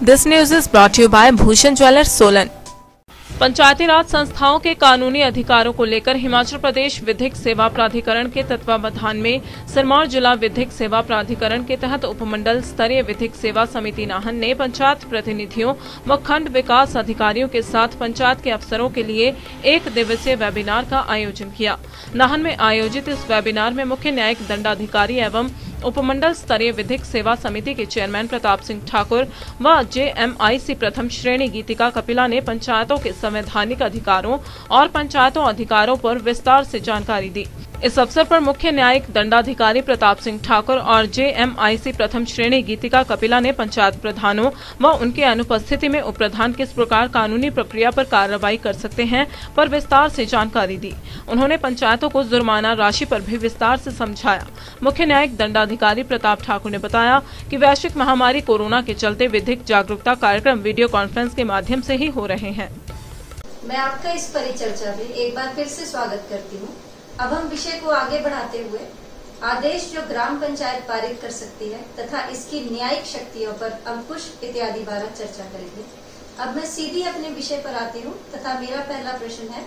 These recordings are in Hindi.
This news is brought to you by Bhushan Jewellers, Solan. पंचायती राज संस्थाओं के कानूनी अधिकारों को लेकर हिमाचल प्रदेश विधिक सेवा प्राधिकरण के तत्वावधान में सिरमौर जिला विधिक सेवा प्राधिकरण के तहत उपमंडल स्तरीय विधिक सेवा समिति नाहन ने पंचायत प्रतिनिधियों व खंड विकास अधिकारियों के साथ पंचायत के अफसरों के लिए 1 दिवसीय वेबिनार का आयोजन किया। नाहन में आयोजित इस वेबिनार में मुख्य न्यायिक दंडाधिकारी एवं उपमंडल स्तरीय विधिक सेवा समिति के चेयरमैन प्रताप सिंह ठाकुर व JMIC प्रथम श्रेणी गीतिका कपिला ने पंचायतों के संवैधानिक अधिकारों और पंचायतों अधिकारों पर विस्तार से जानकारी दी। इस अवसर पर मुख्य न्यायिक दंडाधिकारी प्रताप सिंह ठाकुर और JMIC प्रथम श्रेणी गीतिका कपिला ने पंचायत प्रधानों व उनके अनुपस्थिति में उप प्रधान किस प्रकार कानूनी प्रक्रिया पर कार्रवाई कर सकते हैं पर विस्तार से जानकारी दी। उन्होंने पंचायतों को जुर्माना राशि पर भी विस्तार से समझाया। मुख्य न्यायिक दंडाधिकारी प्रताप ठाकुर ने बताया कि वैश्विक महामारी कोरोना के चलते विधिक जागरूकता कार्यक्रम वीडियो कॉन्फ्रेंस के माध्यम से ही हो रहे हैं। मैं आपका इस परिचर्चा में एक बार फिर से स्वागत करती हूँ। अब हम विषय को आगे बढ़ाते हुए आदेश जो ग्राम पंचायत पारित कर सकती है तथा इसकी न्यायिक शक्तियों पर अंकुश इत्यादि बारे चर्चा करेंगे। अब मैं सीधी अपने विषय पर आती हूँ तथा मेरा पहला प्रश्न है,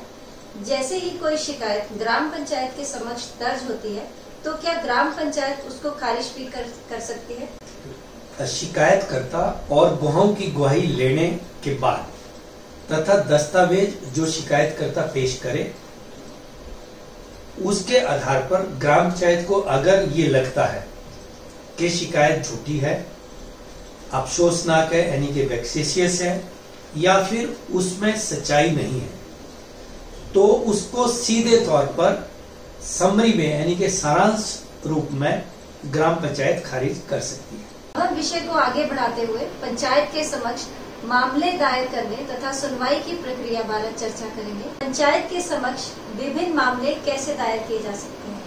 जैसे ही कोई शिकायत ग्राम पंचायत के समक्ष दर्ज होती है तो क्या ग्राम पंचायत उसको खारिज भी कर सकती है? शिकायतकर्ता और गवाहों की गवाही लेने के बाद तथा दस्तावेज जो शिकायतकर्ता पेश करे उसके आधार पर ग्राम पंचायत को अगर ये लगता है कि शिकायत झूठी है, अफसोसनाक है यानी कि वैक्सेशियस है या फिर उसमें सच्चाई नहीं है, तो उसको सीधे तौर पर समरी में यानी कि सारांश रूप में ग्राम पंचायत खारिज कर सकती है। अब विषय को आगे बढ़ाते हुए पंचायत के समक्ष मामले दायर करने तथा सुनवाई की प्रक्रिया बारे चर्चा करेंगे। पंचायत के समक्ष विभिन्न मामले कैसे दायर किए जा सकते हैं?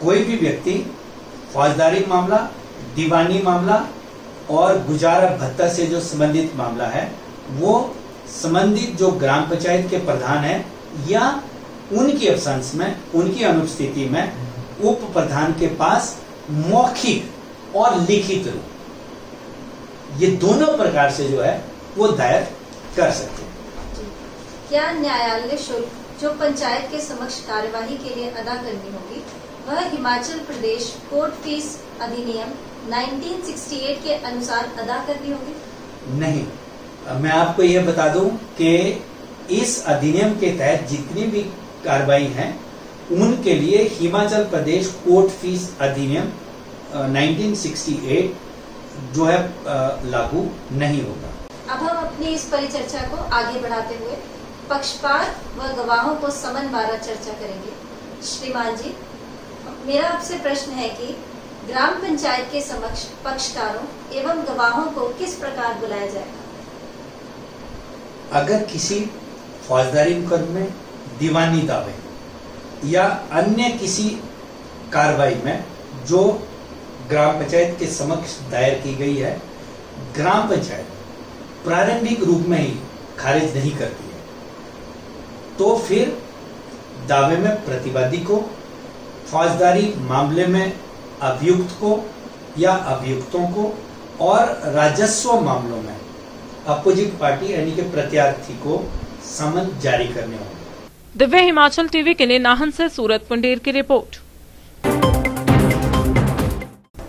कोई भी व्यक्ति फौजदारी मामला, दीवानी मामला और गुजारा भत्ता से जो संबंधित मामला है वो संबंधित जो ग्राम पंचायत के प्रधान है या उनकी अब्सेंस में, उनकी अनुपस्थिति में उप प्रधान के पास मौखिक और लिखित रूप ये दोनों प्रकार से जो है वो दायर कर सकते हैं। क्या न्यायालय शुल्क जो पंचायत के समक्ष कार्यवाही के लिए अदा करनी होगी वह हिमाचल प्रदेश कोर्ट फीस अधिनियम 1968 के अनुसार अदा करनी होगी? नहीं, मैं आपको यह बता दूं कि इस अधिनियम के तहत जितनी भी कार्रवाई है उनके लिए हिमाचल प्रदेश कोर्ट फीस अधिनियम 1968 जो है लागू नहीं होगा। अब हम अपनी इस परिचर्चा को आगे बढ़ाते हुए पक्षपात व गवाहों को समन बारा चर्चा करेंगे। श्रीमान जी, मेरा आपसे प्रश्न है कि ग्राम पंचायत के समक्ष पक्षकारों एवं गवाहों को किस प्रकार बुलाया जाएगा? अगर किसी फौजदारी मुकदमे, दीवानी दावे या अन्य किसी कार्रवाई में जो ग्राम पंचायत के समक्ष दायर की गई है, ग्राम पंचायत प्रारंभिक रूप में ही खारिज नहीं करती है, तो फिर दावे में प्रतिवादी को, फौजदारी मामले में अभियुक्त को या अभियुक्तों को और राजस्व मामलों में अपोजिट पार्टी यानी कि प्रत्यार्थी को समन जारी करने होंगे। दिव्य हिमाचल टीवी के लिए नाहन से सूरत पुंडेर की रिपोर्ट।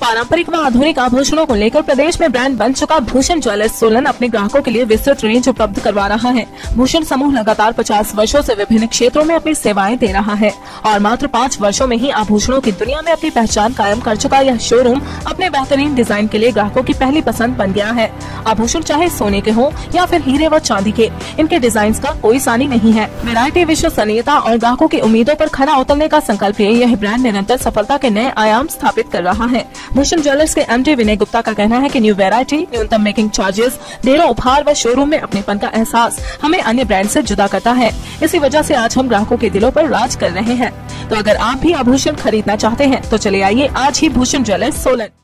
पारंपरिक व आधुनिक आभूषणों को लेकर प्रदेश में ब्रांड बन चुका भूषण ज्वेलर्स सोलन अपने ग्राहकों के लिए विस्तृत रेंज उपलब्ध करवा रहा है। भूषण समूह लगातार 50 वर्षों से विभिन्न क्षेत्रों में अपनी सेवाएं दे रहा है और मात्र 5 वर्षों में ही आभूषणों की दुनिया में अपनी पहचान कायम कर चुका यह शोरूम अपने बेहतरीन डिजाइन के लिए ग्राहकों की पहली पसंद बन गया है। आभूषण चाहे सोने के हो या फिर हीरे व चांदी के, इनके डिजाइन का कोई सानी नहीं है। वैरायटी, विश्वसनीयता और ग्राहकों की उम्मीदों पर खरा उतरने का संकल्प लिए यह ब्रांड निरंतर सफलता के नए आयाम स्थापित कर रहा है। भूषण ज्वेलर्स के MD विनय गुप्ता का कहना है कि न्यू वैरायटी, न्यूनतम मेकिंग चार्जेस, ढेरों उपहार व शोरूम में अपनेपन का एहसास हमें अन्य ब्रांड से जुदा करता है। इसी वजह से आज हम ग्राहकों के दिलों पर राज कर रहे हैं। तो अगर आप भी आभूषण खरीदना चाहते हैं तो चले आइए आज ही भूषण ज्वेलर्स सोलन।